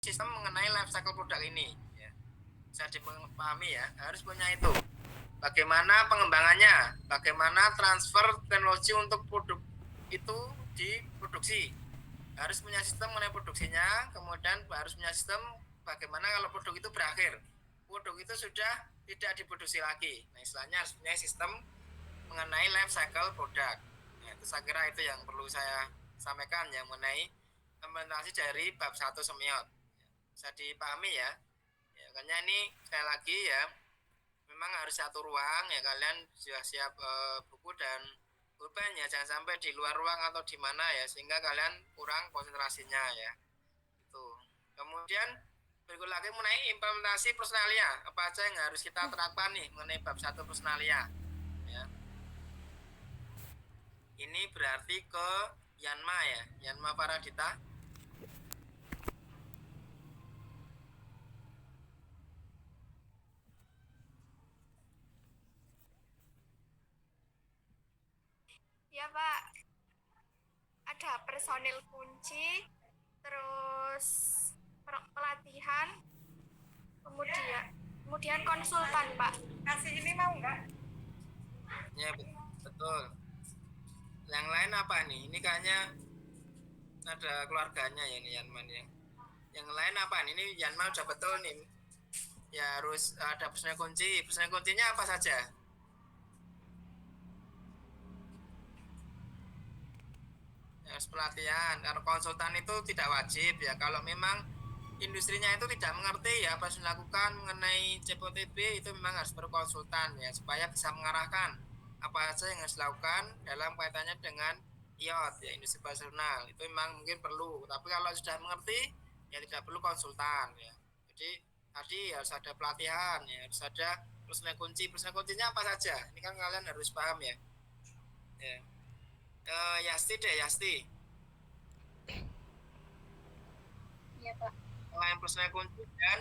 sistem mengenai life cycle produk ini ya. Bisa dipahami ya, harus punya itu. Bagaimana pengembangannya, bagaimana transfer teknologi untuk produk itu diproduksi. Harus punya sistem mengenai produksinya, kemudian harus punya sistem bagaimana kalau produk itu berakhir. Produk itu sudah tidak diproduksi lagi. Nah, istilahnya harus punya sistem mengenai life cycle produk. Nah, itu saya kira itu yang perlu saya sampaikan yang mengenai implementasi dari bab 1 semiot. Bisa dipahami ya. Ya, karena ini sekali lagi ya, memang harus satu ruang ya, kalian sudah siap buku dan pulpen ya, jangan sampai di luar ruang atau di mana ya, sehingga kalian kurang konsentrasinya ya. Itu. Kemudian berikut lagi mengenai implementasi personalia, apa aja yang harus kita terapkan nih mengenai bab 1 personalia ya. Ini berarti ke Yanma ya, Yanma Paradita. Ya Pak, ada personil kunci, terus pelatihan, kemudian konsultan Pak. Kasih ini mau nggak? Ya betul. Yang lain apa nih? Ini kayaknya ada keluarganya ya ini Yanman ya. Yang lain apa nih? Ini Yanman udah betul nih. Ya harus ada personil kunci. Personil kuncinya apa saja? Ya, pelatihan. Karena konsultan itu tidak wajib ya. Kalau memang industrinya itu tidak mengerti ya apa yang dilakukan mengenai CPOTB, itu memang harus berkonsultan ya supaya bisa mengarahkan apa saja yang harus dilakukan dalam kaitannya dengan IoT ya, industri operasional. Itu memang mungkin perlu, tapi kalau sudah mengerti ya tidak perlu konsultan ya. Jadi tadi harus ada pelatihan ya, harus ada personel kunci. Personel kuncinya apa saja, ini kan kalian harus paham ya. Ya. Yasti deh, Yasti. Iya Pak. Selain personel kunci dan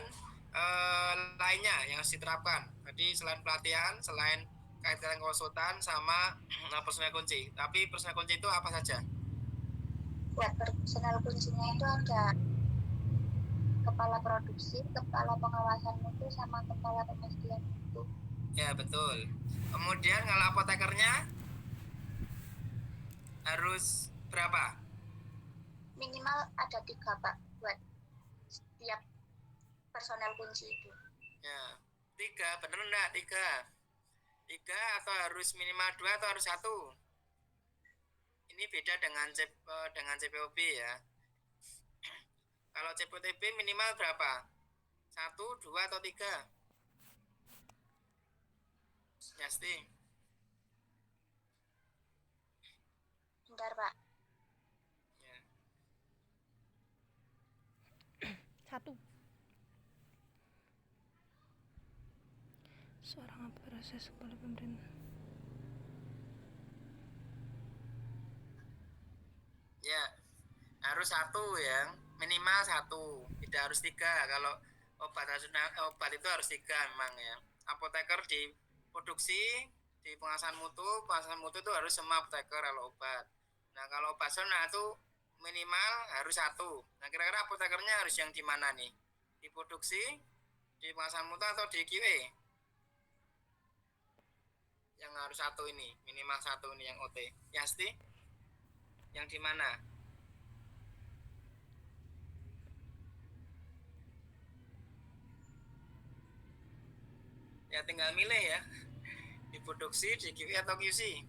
lainnya yang harus diterapkan. Tadi selain pelatihan, selain kaitan konsultan sama personel kunci. Tapi personel kunci itu apa saja? Buat personel kuncinya itu ada kepala produksi, kepala pengawasan mutu, sama kepala pemastian mutu. Ya betul. Kemudian kalau apotekernya harus berapa? Minimal ada 3 Pak buat setiap personel kunci itu. Ya, 3, bener enggak? 3. 3 atau harus minimal 2 atau harus 1? Ini beda dengan CPOB ya. Kalau CPOTB minimal berapa? 1, 2 atau 3? Yasti. Bentar Pak. Ya. 1. Seorang proses kepala pemerintah. Ya, harus 1 ya, minimal 1, tidak harus 3. Kalau obat itu harus 3 memang ya. Apoteker di produksi, di pengawasan mutu itu harus semua apoteker kalau obat. Nah kalau obat nasional itu minimal harus 1. Nah kira-kira apotekernya harus yang di mana nih? Di produksi, di pengawasan mutu atau di QA? Yang harus 1 ini, minimal 1 ini yang OT. Yasti, yang di mana? Ya tinggal milih ya, diproduksi di QI atau QC.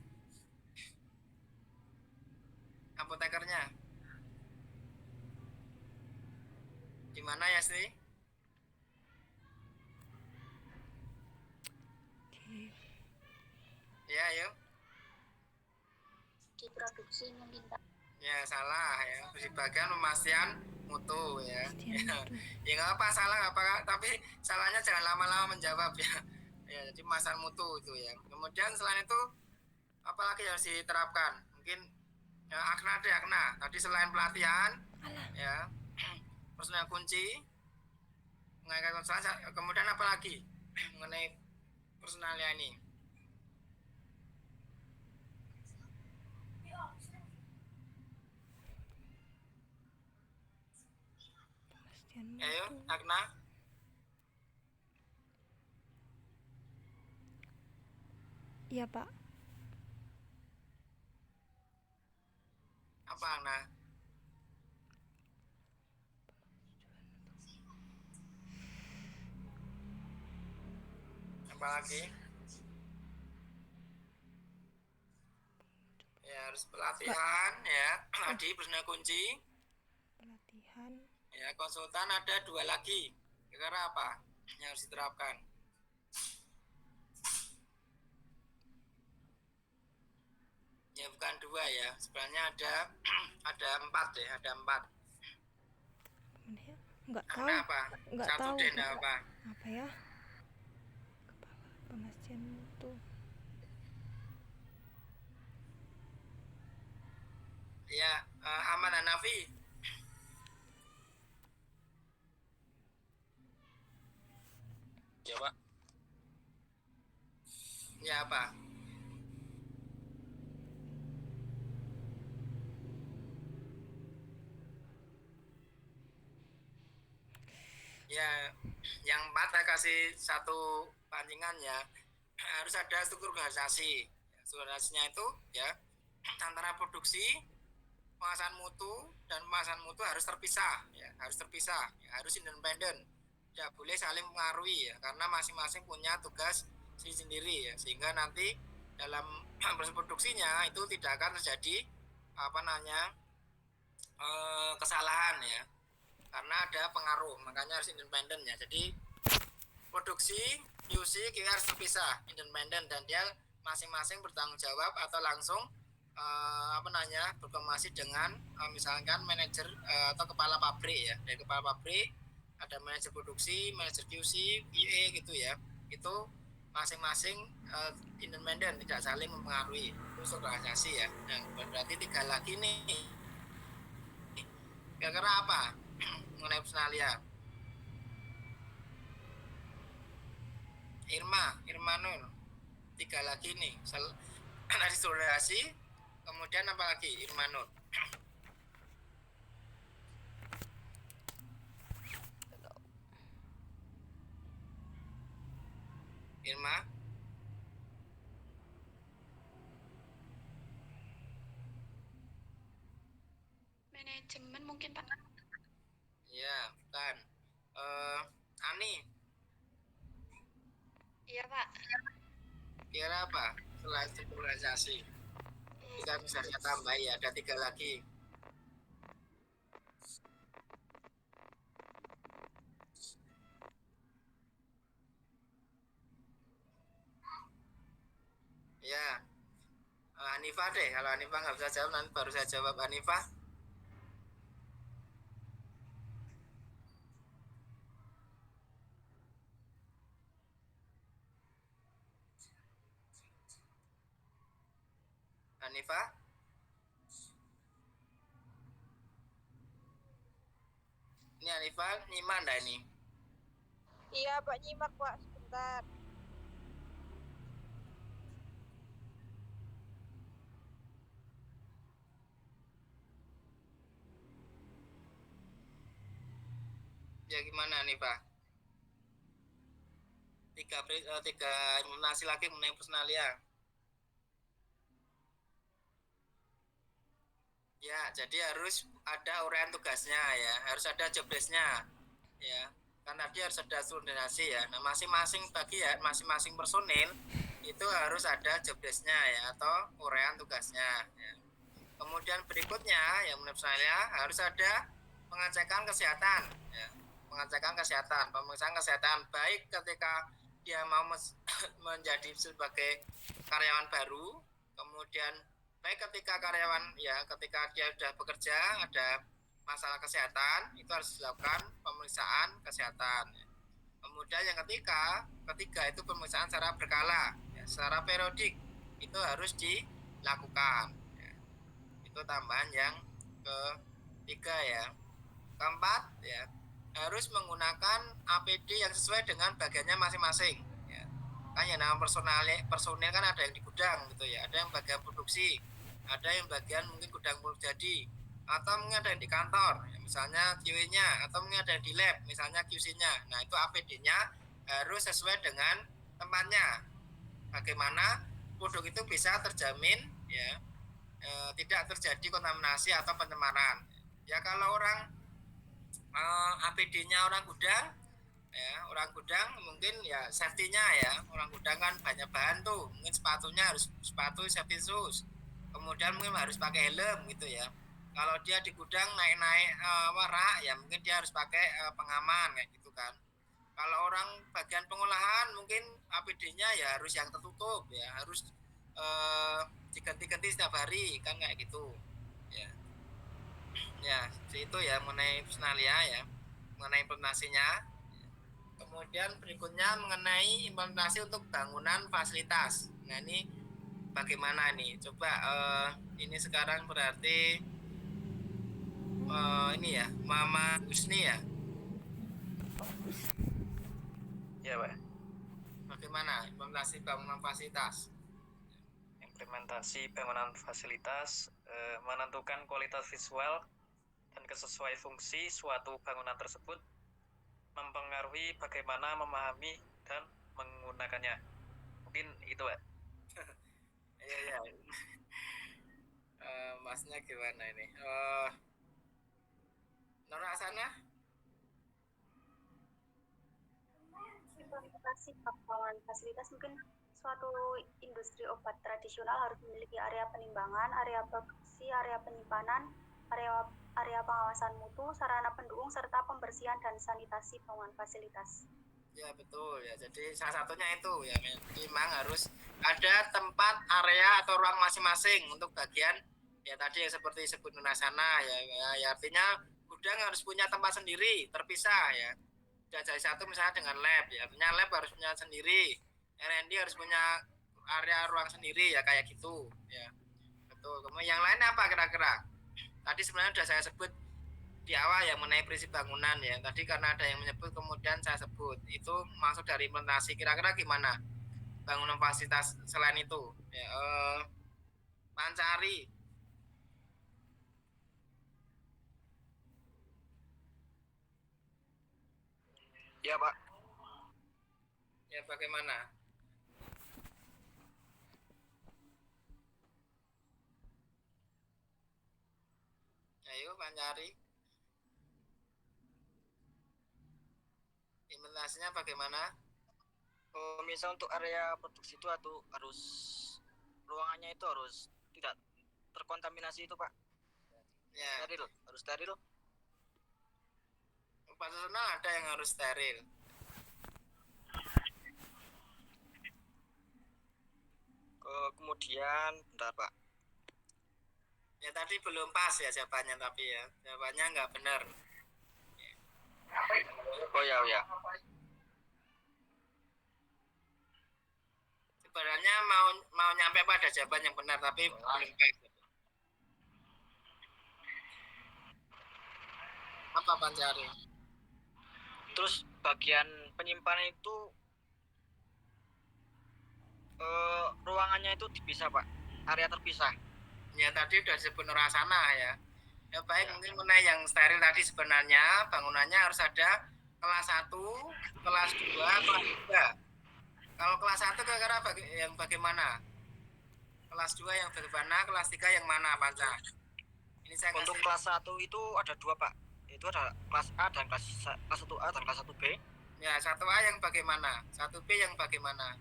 Apotekernya di mana ya sih? Ya yuk. Diproduksi mungkin Pak. Ya salah ya, di bagian pemastian mutu ya. Ya nggak apa, salah nggak apa, tapi salahnya jangan lama-lama menjawab ya. Ya jadi pemastian mutu itu ya. Kemudian selain itu apalagi yang harus diterapkan? Mungkin ya, akna deh akna. Tadi selain pelatihan ya, personel kunci, mengenai konsultasi, kemudian apa lagi mengenai personalnya ini? Pemastian Ayo, mutu. Agna. Iya, Pak. Apa Agna? Apa lagi? Ya harus pelatihan ya. Tadi personal kunci. Pelatihan. Ya konsultan ada 2 lagi. Kira-kira apa yang harus diterapkan? Ya bukan 2 ya. Sebenarnya ada ada 4 deh. Ada 4. Mana ya? Nggak tahu. Agna apa? Nggak 1 tahu, deh. Pak. Enggak apa? Apa ya? Kepala pemastian mutu. Ya Aman Hanafi. Ya Pak, Ya apa? Ya, yang 4 saya kasih satu pancingan ya. Harus ada struktur organisasi. Struktur organisasinya itu ya antara produksi, pengawasan mutu dan pemasaran mutu harus terpisah ya, harus terpisah, ya, harus independen. Tidak boleh saling mengaruhi ya, karena masing-masing punya tugas sendiri ya, sehingga nanti dalam proses produksinya itu tidak akan terjadi kesalahan ya, karena ada pengaruh, makanya harus independen ya. Jadi produksi QC kita harus terpisah, independen, dan dia masing-masing bertanggung jawab atau langsung berkomunikasi dengan misalkan manajer atau kepala pabrik ya. Dari kepala pabrik ada manajer produksi, manajer QC, QA gitu ya. Itu masing-masing independen, tidak saling mempengaruhi. Itu organisasi ya. Dan berarti 3 lagi nih. Kira-kira apa mengenai personalia? Irma Nur. 3 lagi nih. Tadi kemudian apa lagi? Irma Nur. Irma. Manajemen mungkin, Pak. Ya, bukan. Ani, Iya, Pak. kira apa? Selain strukturalisasi. Kita bisa tambah ya, ada 3 lagi. Ya, Hanifah deh. Kalau Hanifah nggak bisa jawab, nanti baru saya jawab. Hanifah. Hanifah. Ini Hanifah nyimak enggak ini? Iya, Pak, nyimak, Pak, sebentar. Ya gimana Hanifah? 3 informasi lagi mengenai personalia. Ya, jadi harus ada uraian tugasnya ya, harus ada job desk-nya ya. Kan tadi harus ada koordinasi ya. Nah, masing-masing bagian, masing-masing personil itu harus ada job desk-nya ya, atau uraian tugasnya ya. Kemudian berikutnya yang menurut saya harus ada pengecekan kesehatan ya. Pengecekan kesehatan, pemeriksaan kesehatan baik ketika dia mau menjadi sebagai karyawan baru, kemudian baik ketika karyawan ya, ketika dia sudah bekerja ada masalah kesehatan, itu harus dilakukan pemeriksaan kesehatan. Kemudian yang ketiga itu pemeriksaan secara berkala ya, secara periodik itu harus dilakukan ya. Itu tambahan yang ketiga ya. Keempat ya, harus menggunakan APD yang sesuai dengan bagiannya masing-masing ya. Kan yang namanya personil kan ada yang di gudang gitu ya, ada yang bagian produksi, ada yang bagian mungkin gudang jadi, atau mungkin ada yang di kantor, misalnya QA-nya, atau mungkin ada yang di lab, misalnya QC-nya. Nah, itu APD-nya harus sesuai dengan tempatnya. Bagaimana produk itu bisa terjamin ya, tidak terjadi kontaminasi atau pencemaran. Ya kalau orang APD-nya orang gudang, ya orang gudang mungkin ya safety-nya ya, orang gudang kan banyak bahan tuh, mungkin sepatunya harus sepatu safety shoes, kemudian mungkin harus pakai helm gitu ya. Kalau dia di gudang naik-naik rak ya mungkin dia harus pakai pengaman kayak gitu kan. Kalau orang bagian pengolahan mungkin APD-nya ya harus yang tertutup ya, harus diganti-ganti setiap hari kan kayak gitu ya. Ya itu ya mengenai personalia ya, mengenai implementasinya. Kemudian berikutnya mengenai implementasi untuk bangunan fasilitas. Nah ini bagaimana nih? Coba ini sekarang berarti ini ya Mama Husni ya. Ya, Pak. Bagaimana implementasi bangunan fasilitas? Implementasi bangunan fasilitas menentukan kualitas visual dan kesesuaian fungsi suatu bangunan tersebut, mempengaruhi bagaimana memahami dan menggunakannya. Mungkin itu, Pak. Iya. Masnya gimana ini? Nora sana? Implementasi bangunan fasilitas mungkin suatu industri obat tradisional harus memiliki area penimbangan, area produksi, area penyimpanan, area pengawasan mutu, sarana pendukung serta pembersihan dan sanitasi bangunan fasilitas. Ya betul ya. Jadi salah satunya itu ya memang harus ada tempat area atau ruang masing-masing untuk bagian ya tadi yang seperti disebut Nunasana ya artinya gudang harus punya tempat sendiri terpisah ya. Dan jadi satu misalnya dengan lab ya, artinya lab harus punya sendiri, R&D harus punya area ruang sendiri ya kayak gitu ya. Betul. Kemudian yang lain apa kira-kira? Tadi sebenarnya sudah saya sebut di awal ya mengenai prinsip bangunan ya. Tadi karena ada yang menyebut kemudian saya sebut. Itu maksud dari implementasi. Kira-kira gimana bangunan fasilitas selain itu? Ya, Pancari. Ya, Pak. Ya bagaimana? Ayo Pancari. Implementasinya bagaimana? Misal untuk area produksi itu harus ruangannya itu harus tidak terkontaminasi itu, Pak. Ya. Steril, harus steril. Operasional ada yang harus steril. Kemudian, bentar, Pak. Ya tadi belum pas ya jawabannya tapi ya jawabannya nggak benar. Oh ya. Sebenarnya mau nyampe pada jawaban yang benar tapi belum pas. Apa Pancari? Terus bagian penyimpanan itu ruangannya itu dipisah, Pak. Area terpisah. Ya tadi udah disebut Nurasana ya. Ya baik mungkin mengenai yang steril tadi sebenarnya bangunannya harus ada kelas 1, kelas 2, kelas 3. Kalau kelas 1 kira-kira yang bagaimana? Kelas 2 yang bagaimana? Kelas 3 yang mana Panca? Ini saya Untuk kelas 1 itu ada 2, Pak. Itu ada kelas A dan kelas 1A dan kelas 1B. Ya, 1A yang bagaimana? 1B yang bagaimana?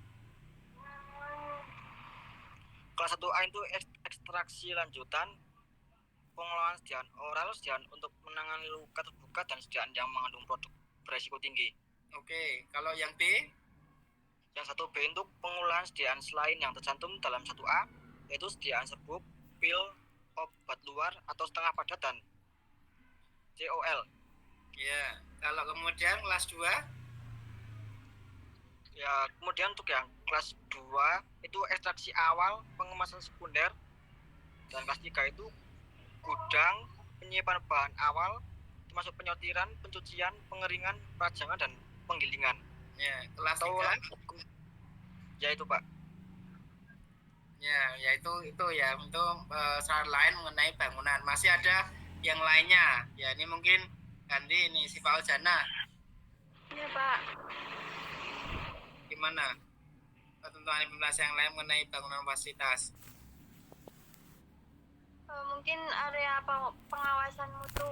Kelas 1A itu ekstraksi lanjutan, pengelolaan sediaan oral, sediaan untuk menangani luka terbuka dan sediaan yang mengandung produk beresiko tinggi. Oke, kalau yang B? Yang 1B untuk pengolahan sediaan selain yang tercantum dalam 1A, yaitu sediaan serbuk, pil, obat luar atau setengah padat dan COL. Ya, kalau kemudian kelas 2? Ya, kemudian untuk yang kelas 2 itu ekstraksi awal, pengemasan sekunder, dan kelas 3 itu gudang, penyimpanan bahan awal, termasuk penyortiran, pencucian, pengeringan, perajangan, dan penggilingan. Ya, kelas 3? Ya itu, Pak. Ya itu ya untuk syarat lain mengenai bangunan. Masih ada yang lainnya. Ya, ini mungkin ganti ini si Fauzana. Iya, Pak. Gimana ketentuan implementasi yang lain mengenai bangunan fasilitas? Mungkin area pengawasan mutu.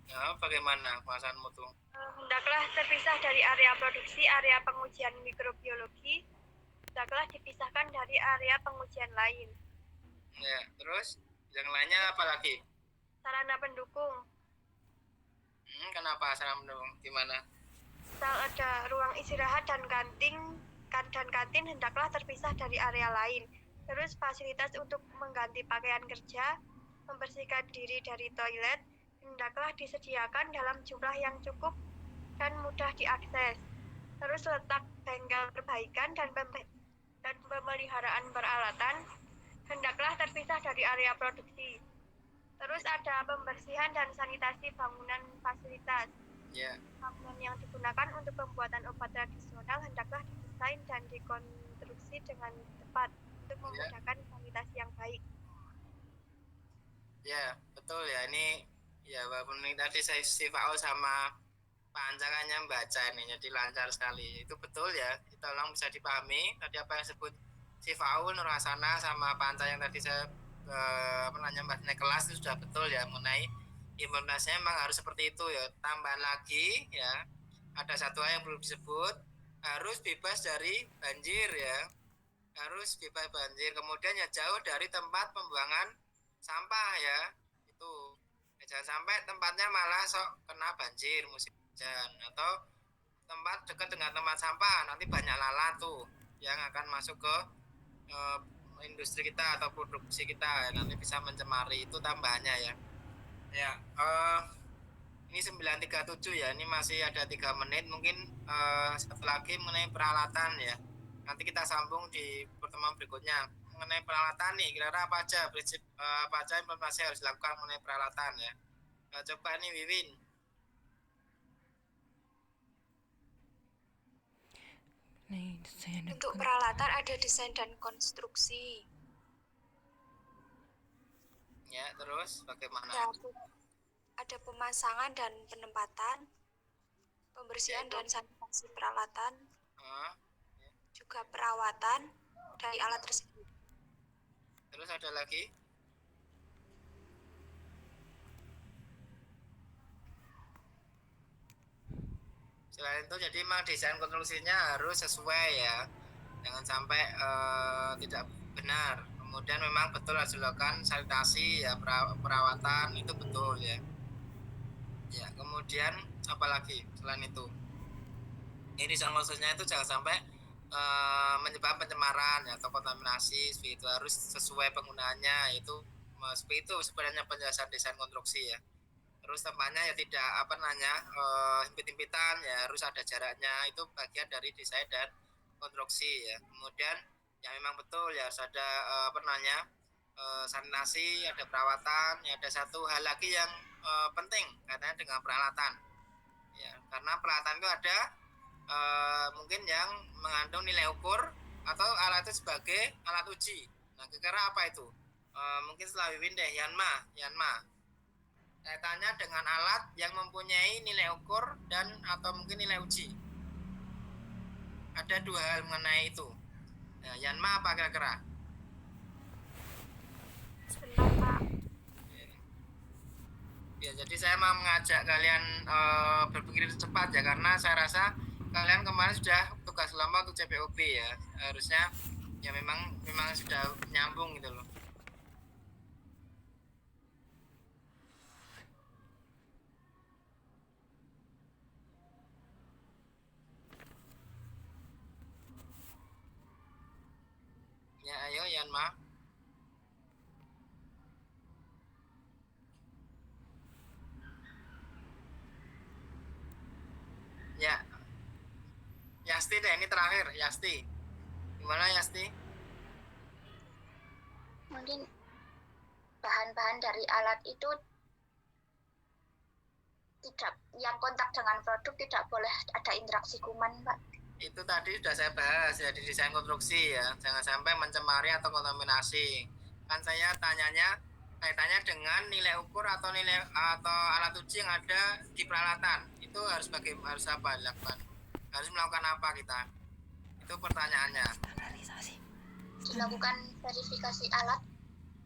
Ya, bagaimana pengawasan mutu? Hendaklah terpisah dari area produksi, area pengujian mikrobiologi. Hendaklah dipisahkan dari area pengujian lain. Ya, terus yang lainnya apa lagi? Sarana pendukung. Kenapa sarana pendukung? Gimana? Misal ada ruang istirahat dan kantin hendaklah terpisah dari area lain. Terus fasilitas untuk mengganti pakaian kerja, membersihkan diri dari toilet, hendaklah disediakan dalam jumlah yang cukup dan mudah diakses. Terus letak bengkel perbaikan dan pemeliharaan peralatan hendaklah terpisah dari area produksi. Terus ada pembersihan dan sanitasi bangunan fasilitas. Ya. Bangunan yang digunakan untuk pembuatan obat tradisional hendaklah didesain dan dikonstruksi dengan tepat untuk memudahkan sanitasi yang baik. Ya, betul ya. Ini ya walaupun ini tadi saya si Faul sama Pak Anca kan baca ini, jadi lancar sekali. Itu betul ya. Tolong bisa dipahami. Tadi apa yang disebut si Faul, Nur Hasana sama Pak Anca yang tadi saya naik kelas itu sudah betul ya mengenai implementasinya memang harus seperti itu ya. Tambahan lagi ya, ada satu hal yang belum disebut, harus bebas dari banjir ya. Harus bebas banjir, kemudian ya jauh dari tempat pembuangan sampah ya. Itu jangan sampai tempatnya malah sok kena banjir musim hujan, atau tempat dekat dengan tempat sampah nanti banyak lalat tuh yang akan masuk ke industri kita atau produksi kita, nanti bisa mencemari. Itu tambahannya ya. Ya, ini 9.37 ya, ini masih ada 3 menit, mungkin satu lagi mengenai peralatan ya. Nanti kita sambung di pertemuan berikutnya mengenai peralatan nih, kira-kira apa aja prinsip apa aja implementasi harus dilakukan mengenai peralatan ya. Coba nih Wiwin. Untuk peralatan ada desain dan konstruksi. Ya, terus bagaimana? Ada pemasangan dan penempatan, pembersihan dan sanitasi peralatan, juga perawatan dari alat tersebut. Terus ada lagi? Selain itu, jadi memang desain konstruksinya harus sesuai ya, jangan sampai tidak benar. Kemudian memang betul harus dilakukan sanitasi ya, perawatan itu betul ya. Ya, kemudian apalagi selain itu? Ini desain konstruksinya itu jangan sampai menyebabkan pencemaran ya, atau kontaminasi. Itu harus sesuai penggunaannya. Itu seperti itu sebenarnya penjelasan desain konstruksi ya. Terus tempatnya ya tidak himpit-himpitan ya, harus ada jaraknya. Itu bagian dari desain dan konstruksi ya. Kemudian ya memang betul ya harus ada sanitasi, ada perawatan ya. Ada satu hal lagi yang penting katanya dengan peralatan ya, karena peralatan itu ada mungkin yang mengandung nilai ukur atau alat itu sebagai alat uji. Nah, kira-kira apa itu? Mungkin setelah Wiwin deh, Yanma. Kaitannya dengan alat yang mempunyai nilai ukur dan atau mungkin nilai uji. Ada 2 hal mengenai itu. Nah, Yanma apa kira-kira? Sebentar, Pak. Ya, jadi saya mau mengajak kalian berpikir cepat ya, karena saya rasa kalian kemarin sudah tugas kelompok untuk CPOB ya. Harusnya ya memang sudah nyambung gitu loh. Ya, ayo Yanma. Ya. Yasti deh, ini terakhir, Yasti. Gimana Yasti? Mungkin bahan-bahan dari alat itu tidak, yang kontak dengan produk tidak boleh ada interaksi kuman, Pak. Itu tadi sudah saya bahas ya di desain konstruksi ya, jangan sampai mencemari atau kontaminasi. Kan saya tanyanya kaitannya dengan nilai ukur atau alat uji yang ada di peralatan. Itu harus apa dilakukan? Harus melakukan apa kita? Itu pertanyaannya. Dilakukan verifikasi alat.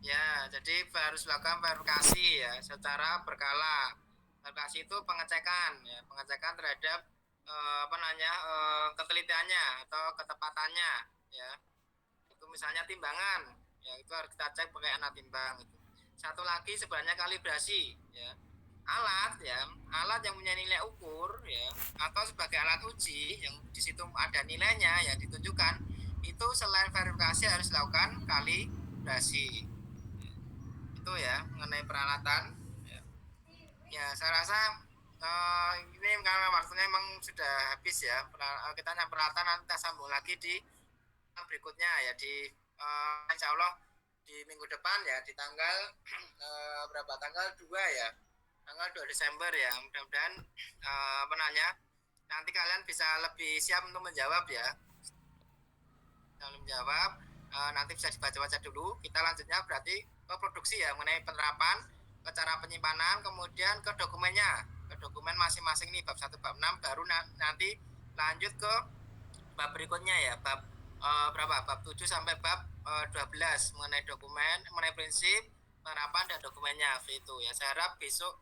Ya, jadi harus melakukan verifikasi ya secara berkala. Verifikasi itu pengecekan ya, pengecekan terhadap ketelitiannya atau ketepatannya ya. Itu misalnya timbangan ya, itu harus kita cek pakai alat timbang itu. Satu lagi sebenarnya kalibrasi ya. Alat yang punya nilai ukur ya atau sebagai alat uji yang di situ ada nilainya yang ditunjukkan, itu selain verifikasi harus dilakukan kalibrasi. Itu ya mengenai peralatan ya saya rasa ini karena waktunya memang sudah habis ya. Kita hanya peralatan, nanti kita sambung lagi di berikutnya ya, di insya Allah di minggu depan ya, di tanggal tanggal 2 ya, tanggal 2 Desember ya. Mudah-mudahan nanti kalian bisa lebih siap untuk menjawab ya. Nanti bisa dibaca-baca dulu. Kita lanjutnya berarti ke produksi ya, mengenai penerapan, ke cara penyimpanan, kemudian ke dokumennya, ke dokumen masing-masing nih, bab 1, bab 6, baru nanti lanjut ke bab berikutnya ya, bab bab 7 sampai bab 12 mengenai dokumen, mengenai prinsip, penerapan dan dokumennya itu ya. Saya harap besok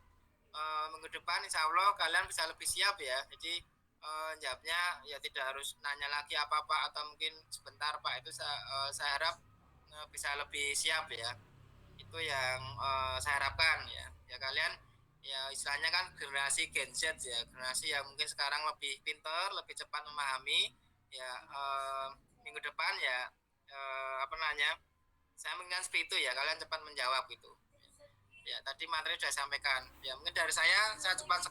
minggu depan insya Allah kalian bisa lebih siap ya. Jadi jawabnya ya tidak harus nanya lagi apa-apa atau mungkin sebentar Pak, itu saya harap bisa lebih siap ya. Itu yang saya harapkan ya. Ya kalian ya istilahnya kan generasi Gen Z ya, generasi yang mungkin sekarang lebih pintar, lebih cepat memahami ya. Minggu depan ya saya mengingat seperti itu ya, kalian cepat menjawab gitu ya. Tadi materi sudah sampaikan ya, mungkin dari saya cepat